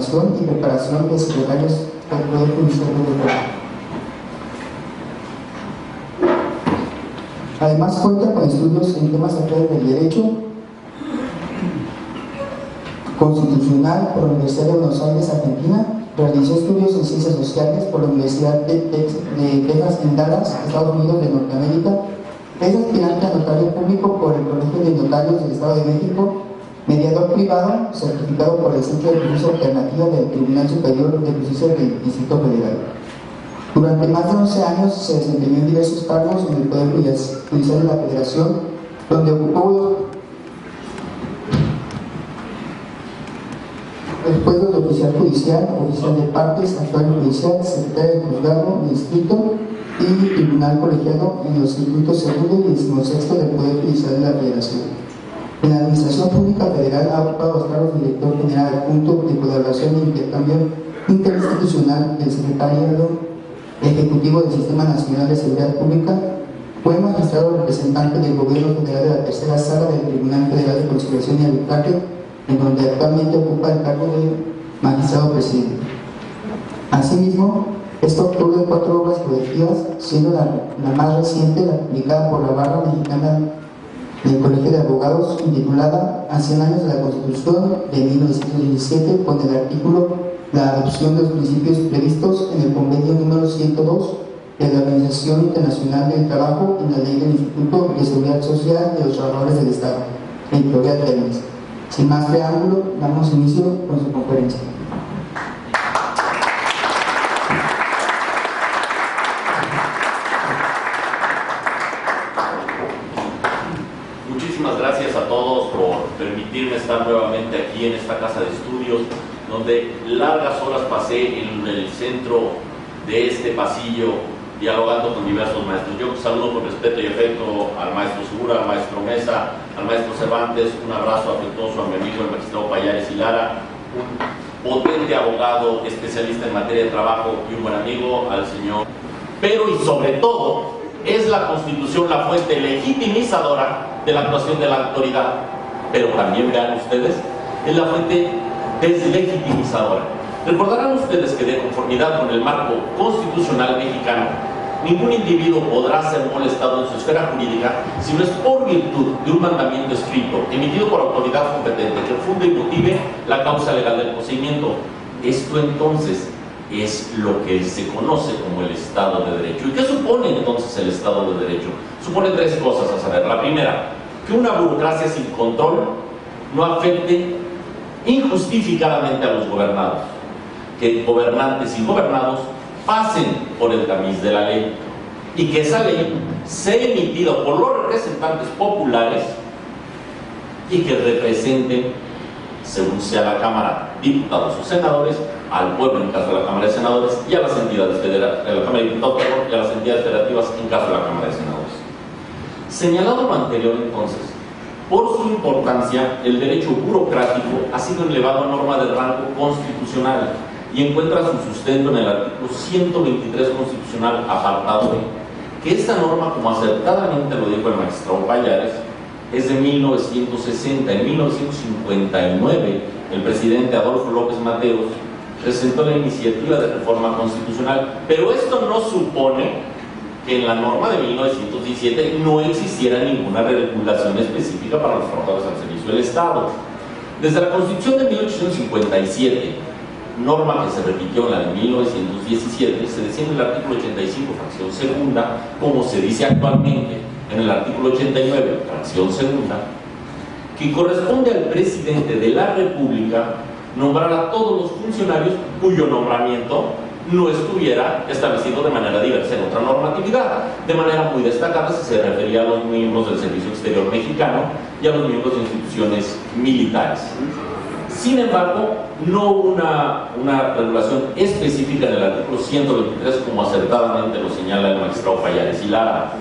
formación y preparación de secretarios del Poder Judicial de Guerrero. Además cuenta con estudios en temas actuales del derecho constitucional por la Universidad de Buenos Aires, Argentina. Realizó estudios en ciencias sociales por la Universidad de Texas en Dallas, Estados Unidos de Norteamérica. Es aspirante a notario público por el Colegio de Notarios del Estado de México, mediador privado certificado por el Centro de Justicia Alternativa del Tribunal Superior de Justicia del Distrito Federal. Durante más de 11 años se desempeñó en diversos cargos en el Poder Judicial de la Federación, donde ocupó los puestos de oficial judicial, oficial de partes, actuario judicial, secretario de juzgado, distrito y tribunal colegiado en los circuitos segundo y 16 del Poder Judicial de la Federación. En la Administración Pública Federal ha ocupado los cargos de director general adjunto de colaboración e intercambio interinstitucional del secretario ejecutivo del Sistema Nacional de Seguridad Pública. Fue magistrado representante del Gobierno Federal de la Tercera Sala del Tribunal Federal de Conciliación y Arbitraje, en donde actualmente ocupa el cargo de magistrado presidente. Asimismo, es autor de 4 obras colectivas, siendo la más reciente la publicada por la Barra Mexicana del Colegio de Abogados, intitulada A 100 años de la Constitución de 1917, con el artículo La adopción de los principios previstos en el convenio número 102 de la Organización Internacional del Trabajo y la ley del Instituto de Seguridad Social de los Trabajadores del Estado, en teoría términos. Sin más preámbulo, damos inicio con su conferencia. Muchísimas gracias a todos por permitirme estar nuevamente aquí en esta casa de estudios, donde largas horas pasé en el centro de este pasillo dialogando con diversos maestros. Yo saludo con respeto y afecto al maestro Segura, al maestro Mesa, al maestro Cervantes, un abrazo afectuoso a mi amigo el magistrado Pallares y Lara, un potente abogado especialista en materia de trabajo y un buen amigo al señor. Pero y sobre todo, es la Constitución la fuente legitimizadora de la actuación de la autoridad, pero también vean ustedes, es la fuente deslegitimizadora. Recordarán ustedes que de conformidad con el marco constitucional mexicano, ningún individuo podrá ser molestado en su esfera jurídica si no es por virtud de un mandamiento escrito emitido por autoridad competente que funde y motive la causa legal del procedimiento. Esto entonces es lo que se conoce como el Estado de Derecho. ¿Y qué supone entonces el Estado de Derecho? Supone 3 cosas a saber. La primera, que una burocracia sin control no afecte injustificadamente a los gobernados, que gobernantes y gobernados pasen por el tamiz de la ley y que esa ley sea emitida por los representantes populares y que representen, según sea la Cámara, diputados o senadores, al pueblo en caso de la Cámara de Senadores y a las entidades federativas, a la Cámara de Diputados y a las entidades federativas en caso de la Cámara de Senadores. Señalado lo anterior entonces, por su importancia, el derecho burocrático ha sido elevado a norma de rango constitucional y encuentra su sustento en el artículo 123 constitucional, apartado B, que esta norma, como acertadamente lo dijo el magistrado Pallares, es de 1960. En 1959, el presidente Adolfo López Mateos presentó la iniciativa de reforma constitucional, pero esto no supone que en la norma de 1917 no existiera ninguna regulación específica para los trabajadores al servicio del Estado. Desde la Constitución de 1857, norma que se repitió en la de 1917, se decía en el artículo 85, fracción segunda, como se dice actualmente en el artículo 89, fracción segunda, que corresponde al presidente de la República nombrar a todos los funcionarios cuyo nombramiento no estuviera establecido de manera diversa en otra normatividad. De manera muy destacada se refería a los miembros del Servicio Exterior Mexicano y a los miembros de instituciones militares. Sin embargo, no hubo una regulación específica en el artículo 123, como acertadamente lo señala el magistrado Pallares y Lara.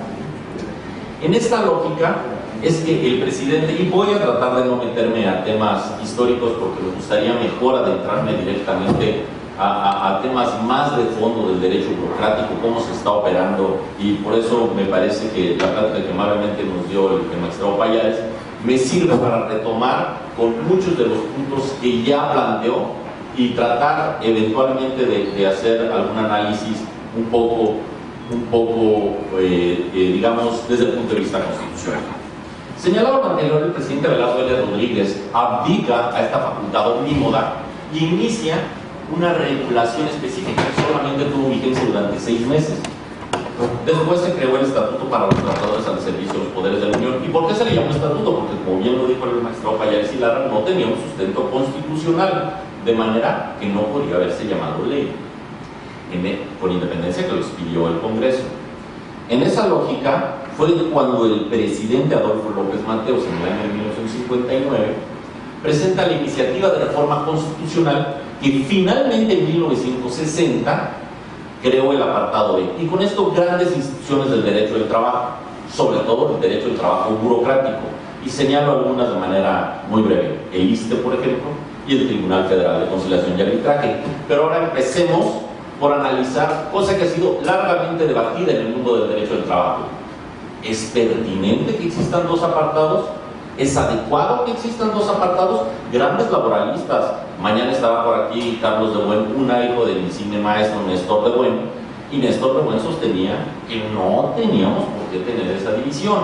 En esta lógica es que el presidente, y voy a tratar de no meterme a temas históricos porque me gustaría mejor adentrarme directamente a temas más de fondo del derecho burocrático, cómo se está operando, y por eso me parece que la plática que amablemente nos dio el magistrado Pallares me sirve para retomar con muchos de los puntos que ya planteó y tratar eventualmente de hacer algún análisis un poco digamos, desde el punto de vista constitucional. Señalado lo anterior, el presidente Velasco L. Rodríguez abdica a esta facultad omnímoda y inicia una regulación específica que solamente tuvo vigencia durante 6 meses. Después se creó el Estatuto para los Trabajadores al Servicio de los Poderes de la Unión. ¿Y por qué se le llamó Estatuto? Porque, como bien lo dijo el magistrado Pallares y Lara, no tenía un sustento constitucional, de manera que no podría haberse llamado ley, con independencia que lo expidió el Congreso. En esa lógica fue cuando el presidente Adolfo López Mateos, en el año 1959, presenta la iniciativa de reforma constitucional que finalmente en 1960 creó el apartado B, y con esto grandes instituciones del derecho del trabajo, sobre todo el derecho del trabajo burocrático, y señalo algunas de manera muy breve: el ISSSTE, por ejemplo, y el Tribunal Federal de Conciliación y Arbitraje. Pero ahora empecemos por analizar, cosa que ha sido largamente debatida en el mundo del derecho del trabajo. ¿Es pertinente que existan 2 apartados? ¿Es adecuado que existan 2 apartados? Grandes laboralistas, mañana estará por aquí Carlos de Buen, un hijo del insigne maestro Néstor de Buen, y Néstor de Buen sostenía que no teníamos por qué tener esa división.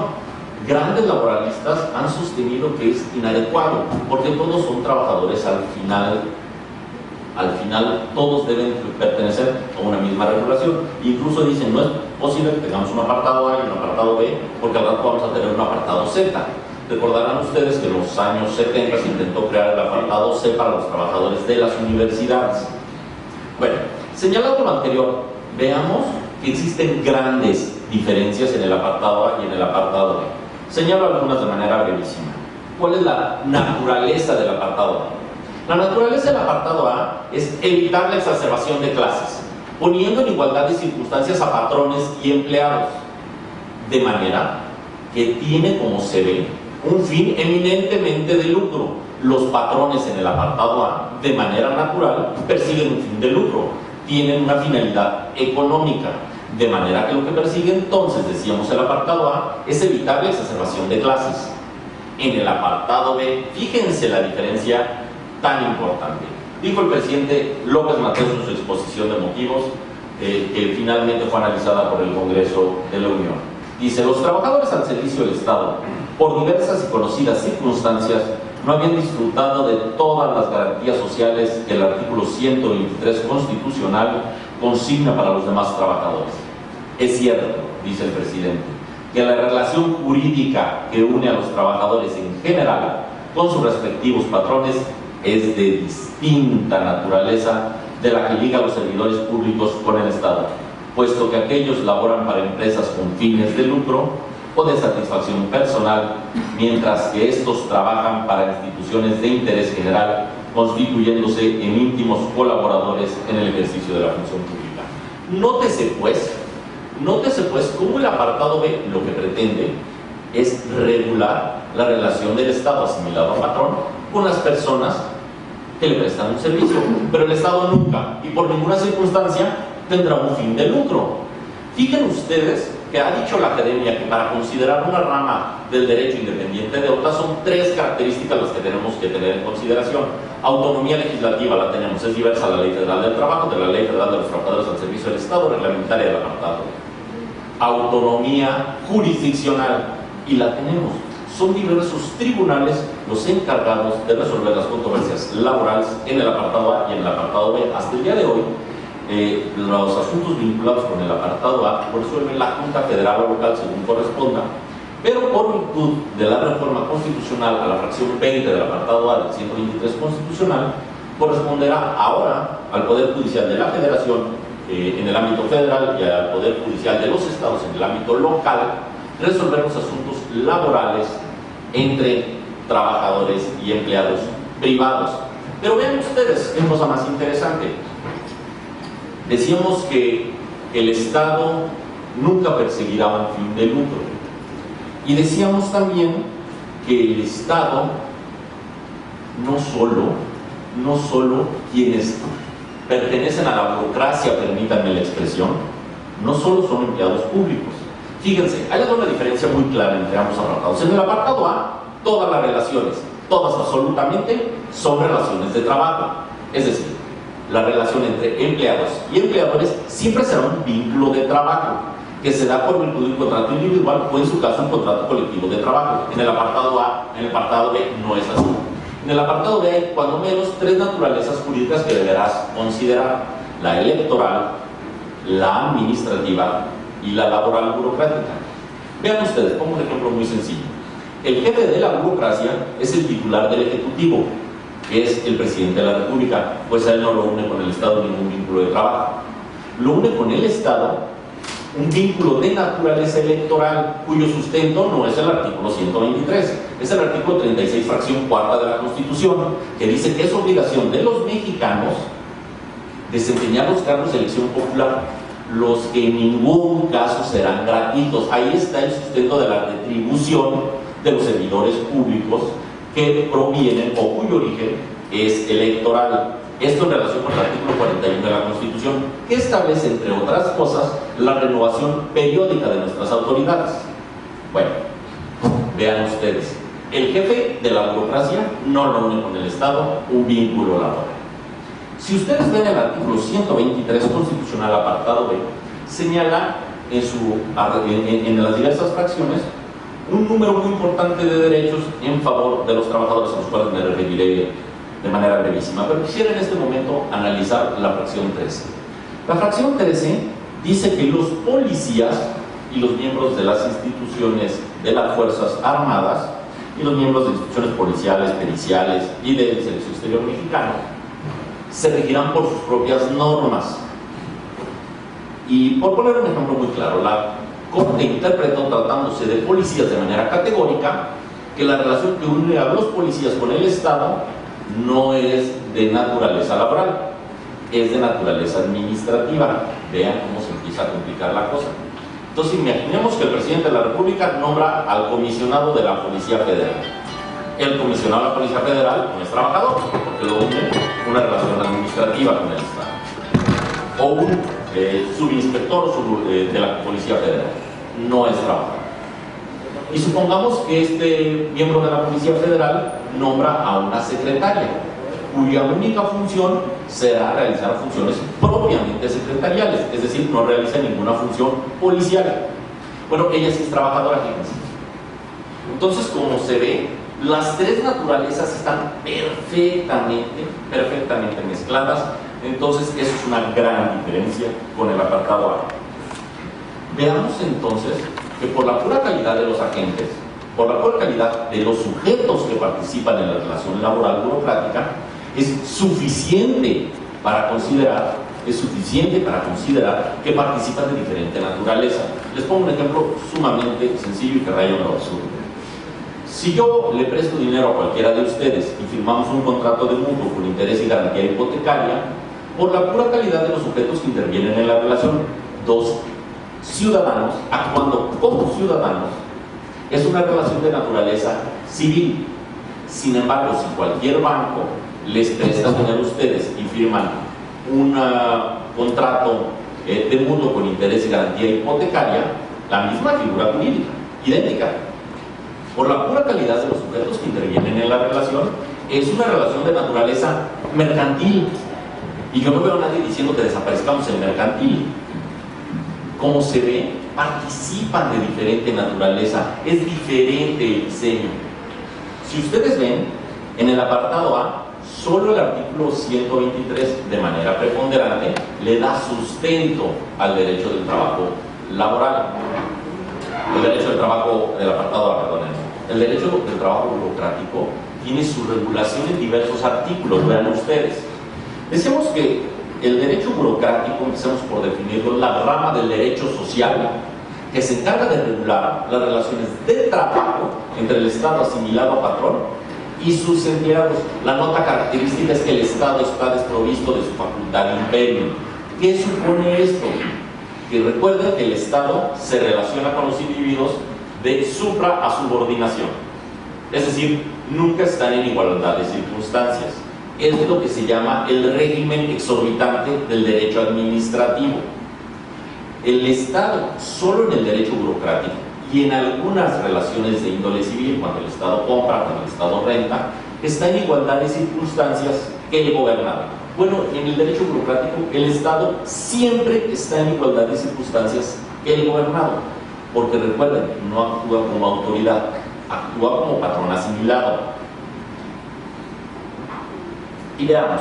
Grandes laboralistas han sostenido que es inadecuado, porque todos son trabajadores al final todos deben pertenecer a una misma regulación. Incluso dicen, no es posible que tengamos un apartado A y un apartado B, porque al rato vamos a tener un apartado Z. Recordarán ustedes que en los años 70 se intentó crear el apartado C para los trabajadores de las universidades. Bueno, señalado lo anterior, veamos que existen grandes diferencias en el apartado A y en el apartado B. Señalo algunas de manera brevísima. ¿Cuál es la naturaleza del apartado A? La naturaleza del apartado A es evitar la exacerbación de clases, poniendo en igualdad de circunstancias a patrones y empleados, de manera que tiene, como se ve, un fin eminentemente de lucro. Los patrones en el apartado A, de manera natural, persiguen un fin de lucro, tienen una finalidad económica, de manera que lo que persigue entonces, decíamos, el apartado A es evitar la exacerbación de clases. En el apartado B, fíjense la diferencia tan importante. Dijo el presidente López Mateos en su exposición de motivos, que finalmente fue analizada por el Congreso de la Unión. Dice: los trabajadores al servicio del Estado, por diversas y conocidas circunstancias, no habían disfrutado de todas las garantías sociales que el artículo 123 constitucional consigna para los demás trabajadores. Es cierto, dice el presidente, que la relación jurídica que une a los trabajadores en general con sus respectivos patrones es de distinta naturaleza de la que liga a los servidores públicos con el Estado, puesto que aquellos laboran para empresas con fines de lucro o de satisfacción personal, mientras que estos trabajan para instituciones de interés general, constituyéndose en íntimos colaboradores en el ejercicio de la función pública. Nótese pues cómo el apartado B lo que pretende es regular la relación del Estado asimilado a patrón con las personas que le prestan un servicio, pero el Estado nunca y por ninguna circunstancia tendrá un fin de lucro. Fíjense ustedes que ha dicho la Academia que para considerar una rama del derecho independiente de otra son 3 características las que tenemos que tener en consideración. Autonomía legislativa la tenemos, es diversa a la Ley Federal del Trabajo, de la Ley Federal de los Trabajadores al Servicio del Estado, reglamentaria del apartado. Autonomía jurisdiccional, y la tenemos. Son diversos tribunales los encargados de resolver las controversias laborales en el apartado A y en el apartado B. Hasta el día de hoy, los asuntos vinculados con el apartado A lo resuelve la Junta Federal o local según corresponda, pero por virtud de la reforma constitucional a la fracción 20 del apartado A del 123 constitucional, corresponderá ahora al Poder Judicial de la Federación en el ámbito federal y al Poder Judicial de los Estados en el ámbito local resolver los asuntos laborales entre trabajadores y empleados privados. Pero vean ustedes, qué cosa más interesante. Decíamos que el Estado nunca perseguirá un fin de lucro. Y decíamos también que el Estado no solo quienes pertenecen a la burocracia, permítanme la expresión, no solo son empleados públicos. Fíjense, hay una diferencia muy clara entre ambos apartados. En el apartado A, todas las relaciones, todas absolutamente, son relaciones de trabajo. Es decir, la relación entre empleados y empleadores siempre será un vínculo de trabajo que se da por virtud de un contrato individual o en su caso un contrato colectivo de trabajo. En el apartado A, en el apartado B no es así. En el apartado B hay cuando menos tres naturalezas jurídicas que deberás considerar: la electoral, la administrativa y la laboral burocrática. Vean ustedes, pongo un ejemplo muy sencillo. El jefe de la burocracia es el titular del Ejecutivo, que es el presidente de la República, pues a él no lo une con el Estado ningún vínculo de trabajo. Lo une con el Estado un vínculo de naturaleza electoral, cuyo sustento no es el artículo 123, es el artículo 36, fracción cuarta de la Constitución, que dice que es obligación de los mexicanos desempeñar los cargos de elección popular, los que en ningún caso serán gratuitos. Ahí está el sustento de la retribución de los servidores públicos que provienen o cuyo origen es electoral. Esto en relación con el artículo 41 de la Constitución, que establece, entre otras cosas, la renovación periódica de nuestras autoridades. Bueno, vean ustedes, el jefe de la burocracia no lo une con el Estado un vínculo laboral. Si ustedes ven el artículo 123 constitucional, apartado B, señala en las diversas fracciones un número muy importante de derechos en favor de los trabajadores, a los cuales me referiré de manera brevísima, pero quisiera en este momento analizar la fracción 13. La fracción 13 dice que los policías y los miembros de las instituciones de las Fuerzas Armadas y los miembros de instituciones policiales, periciales y del Servicio Exterior Mexicano se regirán por sus propias normas. Y por poner un ejemplo muy claro, la Corte interpretó, tratándose de policías de manera categórica, que la relación que une a los policías con el Estado no es de naturaleza laboral, es de naturaleza administrativa. Vean cómo se empieza a complicar la cosa. Entonces, imaginemos que el presidente de la República nombra al comisionado de la Policía Federal. El comisionado de la Policía Federal no es trabajador, porque lo une una relación administrativa con el Estado. O un subinspector de la Policía Federal no es trabajador. Y supongamos que este miembro de la Policía Federal nombra a una secretaria, cuya única función será realizar funciones propiamente secretariales, es decir, no realiza ninguna función policial. Bueno, ella sí es trabajadora, fíjense. Entonces, como se ve, las tres naturalezas están perfectamente mezcladas. Entonces, eso es una gran diferencia con el apartado A. Veamos entonces que por la pura calidad de los agentes, por la pura calidad de los sujetos que participan en la relación laboral burocrática, es suficiente para considerar que participan de diferente naturaleza. Les pongo un ejemplo sumamente sencillo y que raya en lo absurdo. Si yo le presto dinero a cualquiera de ustedes y firmamos un contrato de mutuo con interés y garantía hipotecaria, por la pura calidad de los sujetos que intervienen en la relación, dos ciudadanos actuando como ciudadanos, es una relación de naturaleza civil. Sin embargo, si cualquier banco les presta dinero a ustedes y firman un contrato de mutuo con interés y garantía hipotecaria, la misma figura jurídica, idéntica, por la pura calidad de los sujetos que intervienen en la relación, es una relación de naturaleza mercantil. Y yo no veo a nadie diciendo que desaparezcamos el mercantil. Como se ve, participan de diferente naturaleza, es diferente el diseño. Si ustedes ven, en el apartado A, solo el artículo 123, de manera preponderante, le da sustento al derecho del trabajo laboral. El derecho del trabajo del apartado A, perdónenme. El derecho del trabajo burocrático tiene su regulación en diversos artículos, vean ustedes. Decíamos que el derecho burocrático, empecemos por definirlo, es la rama del derecho social que se encarga de regular las relaciones de trabajo entre el Estado asimilado a patrón y sus empleados. La nota característica es que el Estado está desprovisto de su facultad de imperio. ¿Qué supone esto? Que recuerden que el Estado se relaciona con los individuos de supra a subordinación, es decir, nunca están en igualdad de circunstancias. Es lo que se llama el régimen exorbitante del derecho administrativo. El Estado, solo en el derecho burocrático y en algunas relaciones de índole civil, cuando el Estado compra, cuando el Estado renta, está en igualdad de circunstancias que el gobernante. Bueno, en el derecho burocrático, el Estado siempre está en igualdad de circunstancias que el gobernado, porque recuerden, no actúa como autoridad, actúa como patrón asimilado. Y veamos,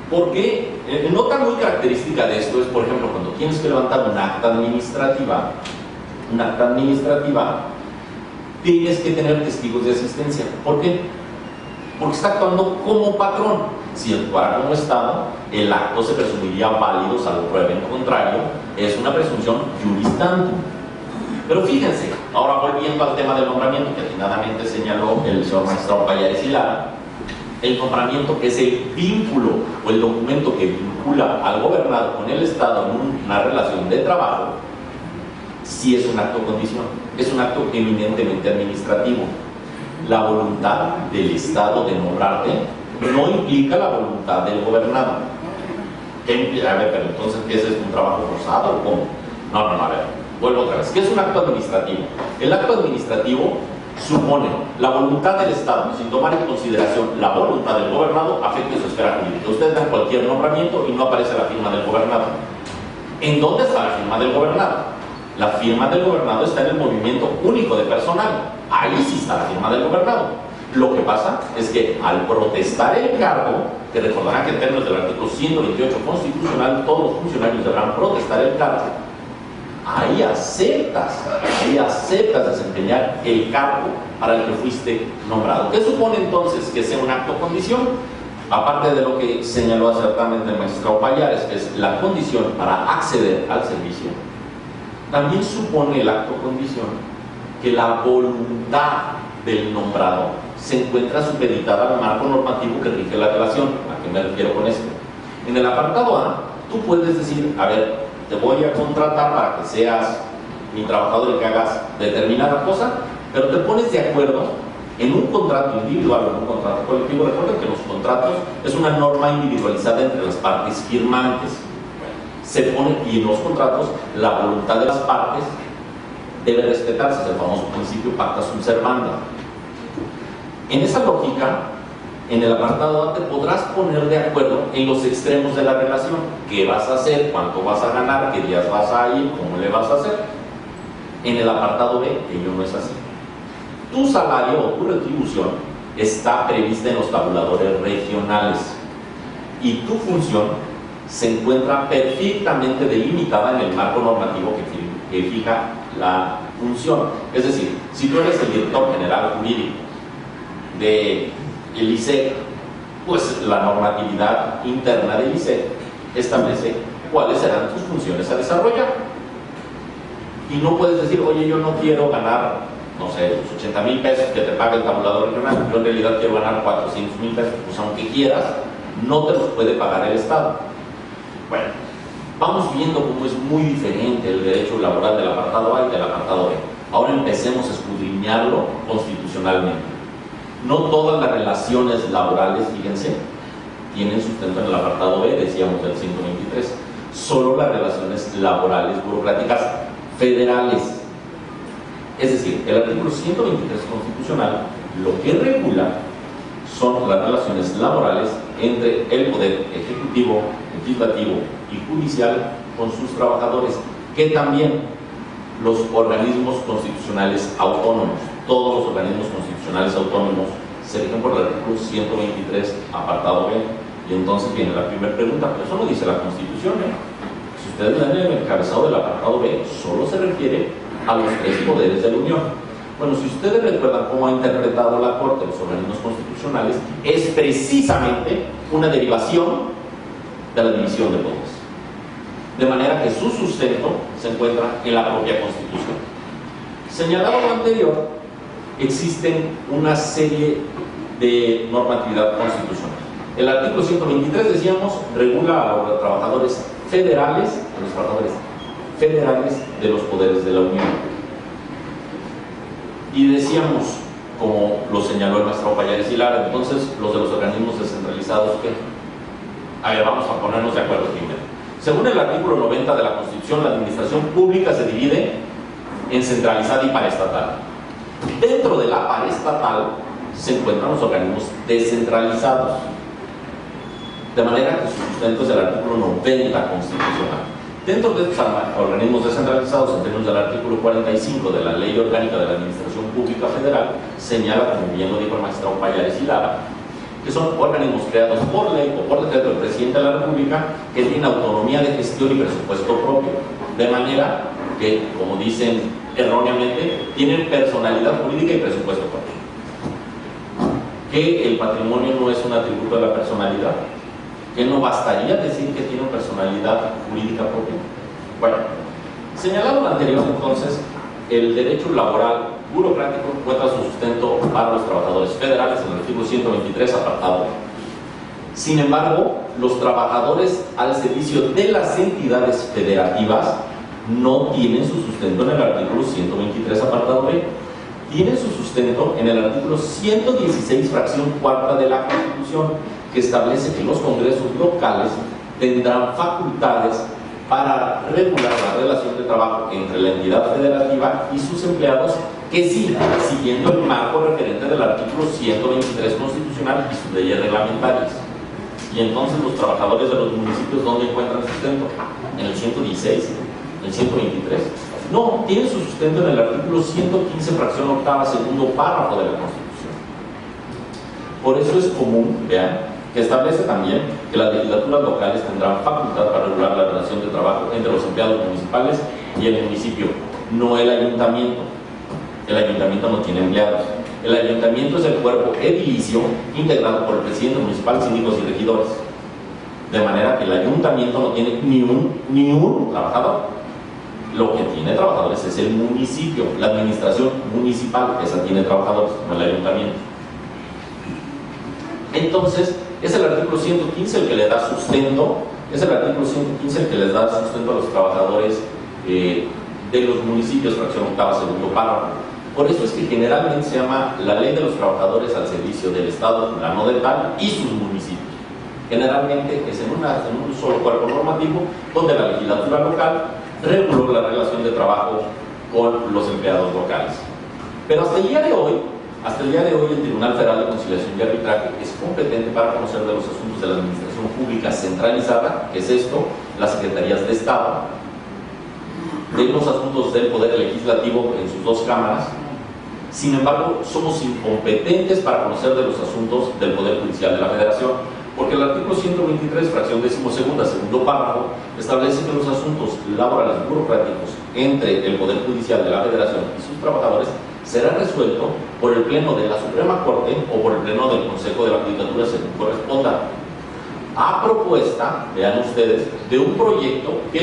¿por qué? Nota muy característica de esto es, por ejemplo, cuando tienes que levantar una acta administrativa, tienes que tener testigos de asistencia. ¿Por qué? Porque está actuando como patrón. Si actuara como Estado, el acto se presumiría válido, salvo prueba en contrario. Es una presunción juris tantum. Pero fíjense, ahora volviendo al tema del nombramiento que atinadamente señaló el señor maestro Pallares y Lara, el nombramiento, que es el vínculo o el documento que vincula al gobernado con el Estado en una relación de trabajo, sí es un acto condición, es un acto eminentemente administrativo. La voluntad del Estado de nombrarte no implica la voluntad del gobernado. A ver, pero entonces, ¿qué es un trabajo forzado o cómo? No, a ver, vuelvo otra vez. ¿Qué es un acto administrativo? El acto administrativo supone la voluntad del Estado, sin tomar en consideración la voluntad del gobernado, afecte su esfera jurídica. Ustedes dan cualquier nombramiento y no aparece la firma del gobernado. ¿En dónde está la firma del gobernado? La firma del gobernado está en el movimiento único de personal. Ahí sí está la firma del gobernado. Lo que pasa es que al protestar el cargo, que recordarán que en términos del artículo 128 constitucional, todos los funcionarios deberán protestar el cargo, ahí aceptas desempeñar el cargo para el que fuiste nombrado. ¿Qué supone entonces que sea un acto condición? Aparte de lo que señaló acertadamente el magistrado Pallares, que es la condición para acceder al servicio, también supone el acto condición que la voluntad del nombrado se encuentra supeditada al marco normativo que rige la relación. ¿A qué me refiero con esto? En el apartado A, tú puedes decir, a ver, te voy a contratar para que seas mi trabajador y que hagas determinada cosa, pero te pones de acuerdo en un contrato individual o en un contrato colectivo. Recuerden que los contratos es una norma individualizada entre las partes firmantes. Se pone, y en los contratos, la voluntad de las partes debe respetarse, es el famoso principio pacta sunt servanda. En esa lógica, en el apartado A te podrás poner de acuerdo en los extremos de la relación. ¿Qué vas a hacer? ¿Cuánto vas a ganar? ¿Qué días vas a ir? ¿Cómo le vas a hacer? En el apartado B, ello no es así. Tu salario o tu retribución está prevista en los tabuladores regionales y tu función se encuentra perfectamente delimitada en el marco normativo que fija la función. Es decir, si tú eres el director general jurídico del ISEC, pues la normatividad interna del ISEC establece cuáles serán tus funciones a desarrollar. Y no puedes decir, oye, yo no quiero ganar, no sé, los 80,000 pesos que te paga el tabulador regional, yo en realidad quiero ganar 400,000 pesos, pues aunque quieras, no te los puede pagar el Estado. Bueno, vamos viendo cómo es muy diferente el derecho laboral del apartado A y del apartado B. Ahora empecemos a escudriñarlo constitucionalmente. No todas las relaciones laborales, fíjense, tienen sustento en el apartado B, decíamos del 123. Solo las relaciones laborales burocráticas federales. Es decir, el artículo 123 constitucional lo que regula son las relaciones laborales entre el poder ejecutivo, legislativo y judicial con sus trabajadores, que también los organismos constitucionales autónomos, todos los organismos constitucionales autónomos se rigen por el artículo 123, apartado B. Y entonces viene la primera pregunta, pero eso no dice la Constitución, ¿eh? Si ustedes ven el encabezado del apartado B, solo se refiere a los 3 poderes de la Unión. Bueno, si ustedes recuerdan cómo ha interpretado la Corte los organismos constitucionales, es precisamente una derivación de la división de poderes. De manera que su sustento se encuentra en la propia Constitución. Señalado lo anterior, existen una serie de normatividad constitucional. El artículo 123, decíamos, regula a los trabajadores federales, de los poderes de la Unión. Y decíamos, como lo señaló el maestro Pallares y Lara, entonces los de los organismos descentralizados, ¿qué? A ver, vamos a ponernos de acuerdo primero. Según el artículo 90 de la Constitución, la administración pública se divide en centralizada y paraestatal. Dentro de la paraestatal se encuentran los organismos descentralizados. de manera que su sustento es el artículo 90 constitucional. Dentro de estos organismos descentralizados, en términos del artículo 45 de la Ley Orgánica de la Administración Pública Federal, señala, como bien lo dijo el magistrado Pallares y Lara, que son organismos creados por ley o por decreto del presidente de la República que tienen autonomía de gestión y presupuesto propio, de manera que, como dicen erróneamente, tienen personalidad jurídica y presupuesto propio. Que el patrimonio no es un atributo de la personalidad, que no bastaría decir que tiene personalidad jurídica propia. Bueno, señalado lo anterior, entonces, el derecho laboral burocrático encuentra su sustento para los trabajadores federales en el artículo 123, apartado B. Sin embargo, los trabajadores al servicio de las entidades federativas no tienen su sustento en el artículo 123, apartado B. Tienen su sustento en el artículo 116, fracción cuarta de la Constitución, que establece que los congresos locales tendrán facultades para regular la relación de trabajo entre la entidad federativa y sus empleados, que sí, siguiendo el marco referente del artículo 123 constitucional y sus leyes reglamentarias. Y entonces los trabajadores de los municipios, ¿dónde encuentran sustento? ¿En el 116? ¿En el 123? No, tienen su sustento en el artículo 115, fracción octava, segundo párrafo de la Constitución. Por eso es común, vean, que establece también que las legislaturas locales tendrán facultad para regular la relación de trabajo entre los empleados municipales y el municipio, no el ayuntamiento. El ayuntamiento no tiene empleados. El ayuntamiento es el cuerpo edilicio integrado por el presidente municipal, síndicos y regidores. De manera que el ayuntamiento no tiene ni un trabajador. Lo que tiene trabajadores es el municipio, la administración municipal, esa tiene trabajadores, no el ayuntamiento. Entonces, es el artículo 115 el que le da sustento, es el artículo 115 el que les da sustento a los trabajadores de los municipios, fracción octava, segundo párrafo. Por eso es que generalmente se llama la ley de los trabajadores al servicio del Estado, fulano de tal, y sus municipios. Generalmente es en un solo cuerpo normativo donde la legislatura local reguló la relación de trabajo con los empleados locales. Pero hasta el día de hoy el Tribunal Federal de Conciliación y Arbitraje es competente para conocer de los asuntos de la administración pública centralizada, que es esto, las secretarías de Estado, de los asuntos del Poder Legislativo en sus dos cámaras. Sin embargo, somos incompetentes para conocer de los asuntos del Poder Judicial de la Federación, porque el artículo 123, fracción decimosegunda, segundo párrafo, establece que los asuntos laborales burocráticos entre el Poder Judicial de la Federación y sus trabajadores será resuelto por el Pleno de la Suprema Corte o por el Pleno del Consejo de la Judicatura, según corresponda, a propuesta, vean ustedes, de un proyecto que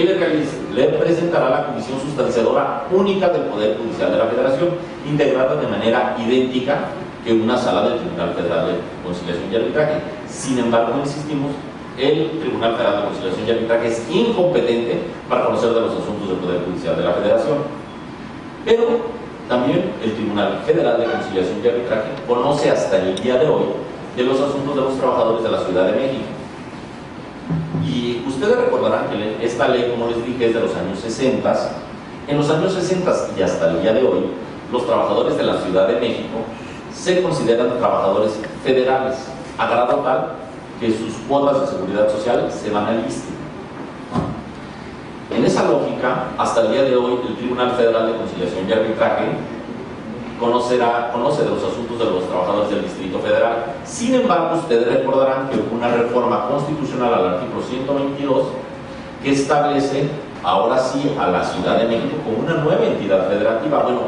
le presentará la Comisión Sustanciadora Única del Poder Judicial de la Federación, integrada de manera idéntica que una sala del Tribunal Federal de Conciliación y Arbitraje. Sin embargo, insistimos, el Tribunal Federal de Conciliación y Arbitraje es incompetente para conocer de los asuntos del Poder Judicial de la Federación. Pero también el Tribunal Federal de Conciliación y Arbitraje conoce hasta el día de hoy de los asuntos de los trabajadores de la Ciudad de México. Y ustedes recordarán que esta ley, como les dije, es de los años 60. En los años 60 y hasta el día de hoy, los trabajadores de la Ciudad de México se consideran trabajadores federales, a grado tal que sus cuotas de seguridad social se van al ISSSTE. En esa lógica, hasta el día de hoy, el Tribunal Federal de Conciliación y Arbitraje conoce de los asuntos de los trabajadores del Distrito Federal. Sin embargo, ustedes recordarán que hubo una reforma constitucional al artículo 122 que establece, ahora sí, a la Ciudad de México como una nueva entidad federativa. Bueno,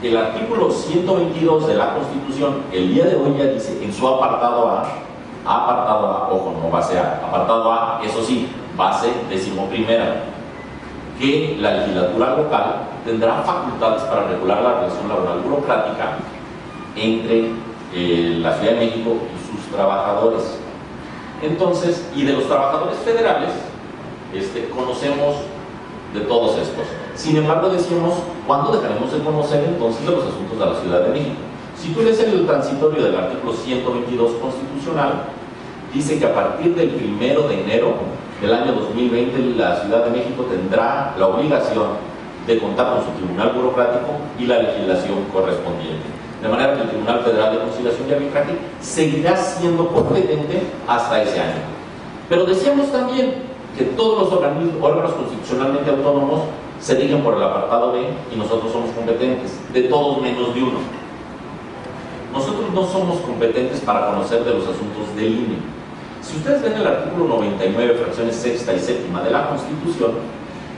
el artículo 122 de la Constitución, el día de hoy ya dice en su apartado A, ojo, no base A, apartado A, eso sí, base 11ª, que la legislatura local tendrá facultades para regular la relación laboral burocrática entre la Ciudad de México y sus trabajadores. Entonces, y de los trabajadores federales, conocemos de todos estos. Sin embargo, decimos, ¿cuándo dejaremos de conocer entonces de los asuntos de la Ciudad de México? Si tú lees el transitorio del artículo 122 constitucional, dice que a partir del 1 de enero del año 2020 la Ciudad de México tendrá la obligación de contar con su tribunal burocrático y la legislación correspondiente. De manera que el Tribunal Federal de Conciliación y Arbitraje seguirá siendo competente hasta ese año. Pero decíamos también que todos los órganos constitucionalmente autónomos se rigen por el apartado B y nosotros somos competentes, de todos menos de uno. Nosotros no somos competentes para conocer de los asuntos del INE. Si ustedes ven el artículo 99, fracciones sexta y séptima de la Constitución,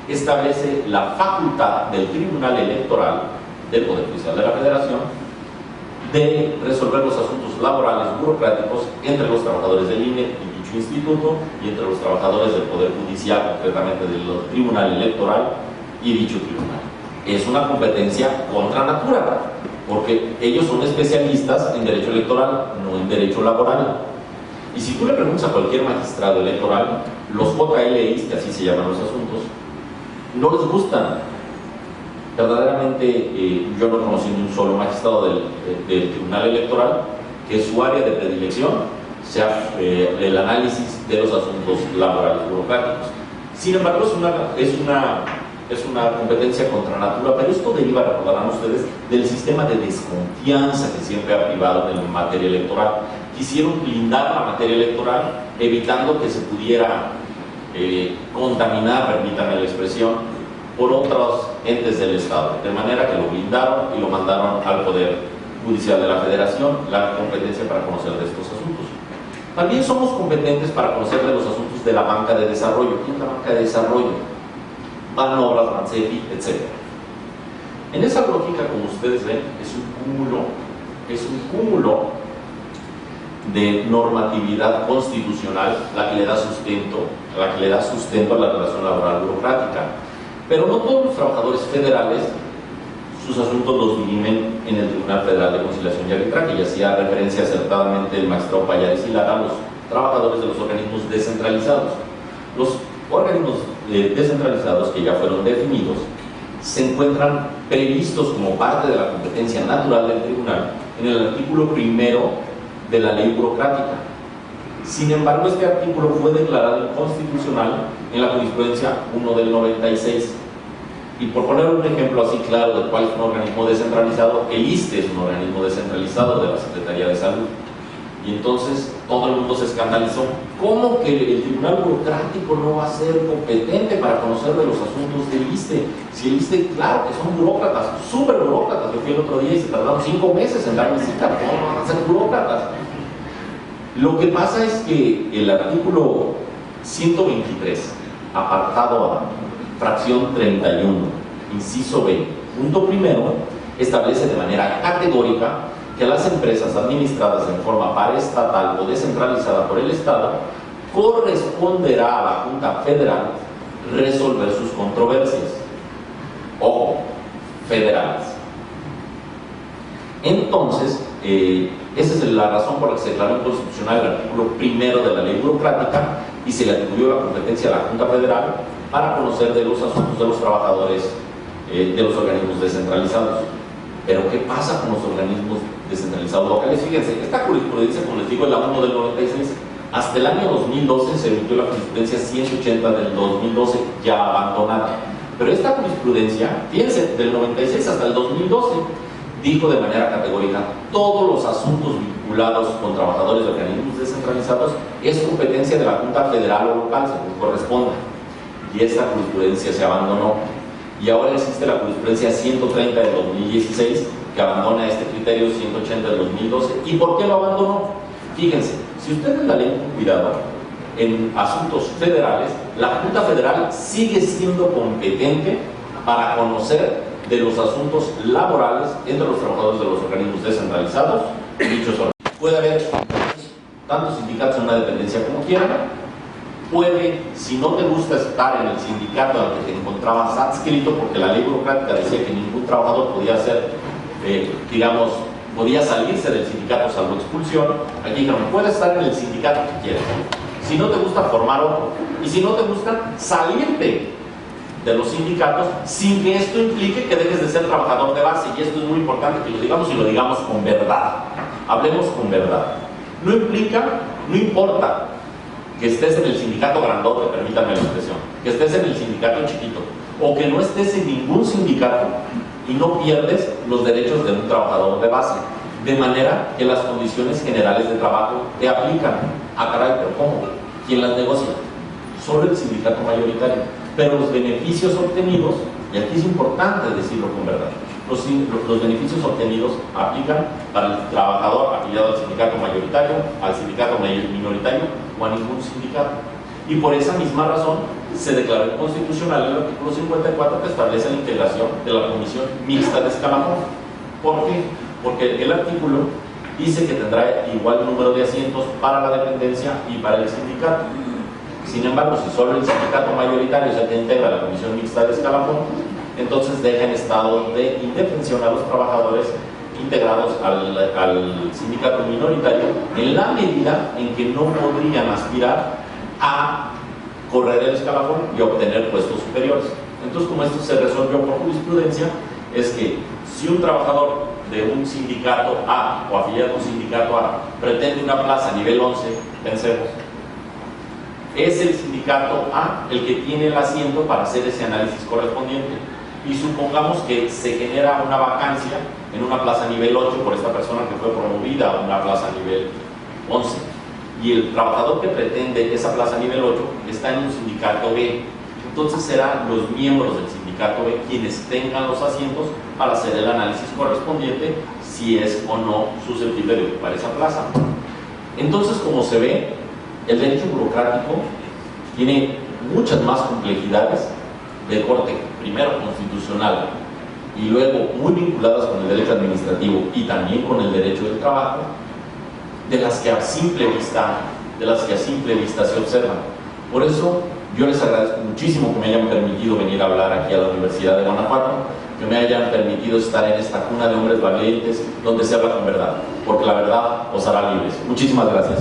establece la facultad del Tribunal Electoral del Poder Judicial de la Federación de resolver los asuntos laborales burocráticos entre los trabajadores del INE y dicho instituto y entre los trabajadores del Poder Judicial, concretamente del Tribunal Electoral y dicho tribunal. Es una competencia contra natura, porque ellos son especialistas en derecho electoral, no en derecho laboral. Y si tú le preguntas a cualquier magistrado electoral, los JLIs, que así se llaman los asuntos, no les gustan. Verdaderamente, yo no conocí ni un solo magistrado del Tribunal Electoral que su área de predilección sea el análisis de los asuntos laborales burocráticos. Sin embargo, es una competencia contra natura, pero esto deriva, recordarán ustedes, del sistema de desconfianza que siempre ha privado en materia electoral. Quisieron blindar la materia electoral, evitando que se pudiera contaminar, permítanme la expresión, por otros entes del Estado, de manera que lo blindaron y lo mandaron al Poder Judicial de la Federación, la competencia para conocer de estos asuntos. También somos competentes para conocer de los asuntos de la banca de desarrollo. ¿Qué es la banca de desarrollo? Banobras, Bansefi, etc. En esa lógica, como ustedes ven, es un cúmulo de normatividad constitucional la que le da sustento a la relación laboral burocrática. Pero no todos los trabajadores federales sus asuntos los dirimen en el Tribunal Federal de Conciliación y Arbitraje, y hacía referencia acertadamente el magistrado Pallares y Lara a los trabajadores de los organismos descentralizados. Los organismos descentralizados que ya fueron definidos se encuentran previstos como parte de la competencia natural del tribunal en el artículo primero de la ley burocrática. Sin embargo, este artículo fue declarado inconstitucional en la jurisprudencia 1 del 96. Y por poner un ejemplo así claro de cuál es un organismo descentralizado, el ISSSTE es un organismo descentralizado de la Secretaría de Salud. Y entonces todo el mundo se escandalizó. ¿Cómo que el tribunal burocrático no va a ser competente para conocer de los asuntos del ISSSTE? Si el ISSSTE, claro que son burócratas, súper burócratas. Yo fui el otro día y se tardaron 5 meses en darme cita. ¿Cómo van a ser burócratas? Lo que pasa es que el artículo 123, apartado A, fracción 31, inciso B, punto primero, establece de manera categórica que las empresas administradas en forma paraestatal o descentralizada por el Estado corresponderá a la Junta Federal resolver sus controversias. Ojo, federales. Entonces, esa es la razón por la que se declaró inconstitucional el artículo primero de la ley burocrática y se le atribuyó la competencia a la Junta Federal para conocer de los asuntos de los trabajadores de los organismos descentralizados. Pero ¿qué pasa con los organismos descentralizados locales? Fíjense, esta jurisprudencia, como les digo, es la 1 del 96. Hasta el año 2012 se emitió la jurisprudencia 180 del 2012, ya abandonada. Pero esta jurisprudencia, fíjense, del 96 hasta el 2012, dijo de manera categórica: todos los asuntos vinculados con trabajadores de organismos descentralizados es competencia de la Junta Federal o local, según corresponda. Y esta jurisprudencia se abandonó. Y ahora existe la jurisprudencia 130 del 2016, que abandona este criterio 180 del 2012. ¿Y por qué lo abandonó? Fíjense, si ustedes la leen con cuidado, en asuntos federales, la Junta Federal sigue siendo competente para conocer de los asuntos laborales entre los trabajadores de los organismos descentralizados y dichos organismos. Puede haber tantos sindicatos en una dependencia como quieran. Puede, si no te gusta estar en el sindicato al que te encontrabas adscrito, porque la ley burocrática decía que ningún trabajador podía ser, podía salirse del sindicato salvo expulsión, aquí dijeron, puedes estar en el sindicato que quieras. Si no te gusta, formar otro. Y si no te gusta, salirte de los sindicatos sin que esto implique que dejes de ser trabajador de base. Y esto es muy importante que lo digamos, y lo digamos con verdad. Hablemos con verdad. No implica, no importa que estés en el sindicato grandote, permítanme la expresión, que estés en el sindicato chiquito, o que no estés en ningún sindicato y no pierdes los derechos de un trabajador de base, de manera que las condiciones generales de trabajo te aplican. Ah, caray, pero ¿cómo? ¿Quién las negocia? Solo el sindicato mayoritario. Pero los beneficios obtenidos, y aquí es importante decirlo con verdad, los beneficios obtenidos aplican para el trabajador afiliado al sindicato mayoritario, al sindicato minoritario o a ningún sindicato. Y por esa misma razón se declaró inconstitucional el artículo 54 que establece la integración de la comisión mixta de escalafón. ¿Por qué? Porque el artículo dice que tendrá igual número de asientos para la dependencia y para el sindicato. Sin embargo, si solo el sindicato mayoritario es el que integra la comisión mixta de escalafón, entonces deja en estado de indefensión a los trabajadores integrados al sindicato minoritario en la medida en que no podrían aspirar a correr el escalafón y obtener puestos superiores. Entonces, como esto se resolvió por jurisprudencia, es que si un trabajador de un sindicato A o afiliado a un sindicato A pretende una plaza a nivel 11, pensemos, es el sindicato A el que tiene el asiento para hacer ese análisis correspondiente. Y supongamos que se genera una vacancia en una plaza nivel 8 por esta persona que fue promovida a una plaza nivel 11. Y el trabajador que pretende esa plaza nivel 8 está en un sindicato B. Entonces serán los miembros del sindicato B quienes tengan los asientos para hacer el análisis correspondiente si es o no susceptible de ocupar esa plaza. Entonces, como se ve, el derecho burocrático tiene muchas más complejidades de corte, primero constitucional y luego muy vinculadas con el derecho administrativo y también con el derecho del trabajo, de las que a simple vista se observan. Por eso yo les agradezco muchísimo que me hayan permitido venir a hablar aquí a la Universidad de Guanajuato, que me hayan permitido estar en esta cuna de hombres valientes donde se habla con verdad, porque la verdad os hará libres. Muchísimas gracias.